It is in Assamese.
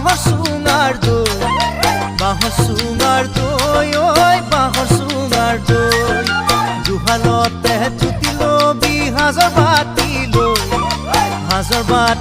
বাঁহৰ চুঙাৰ দৈ বাঁহৰ চুঙাৰ দৈ ঐ বাঁহৰ চুঙাৰ দৈ জুহালতে জুতি লবি হাজৰ বাতি লৈ হাজৰ বাতি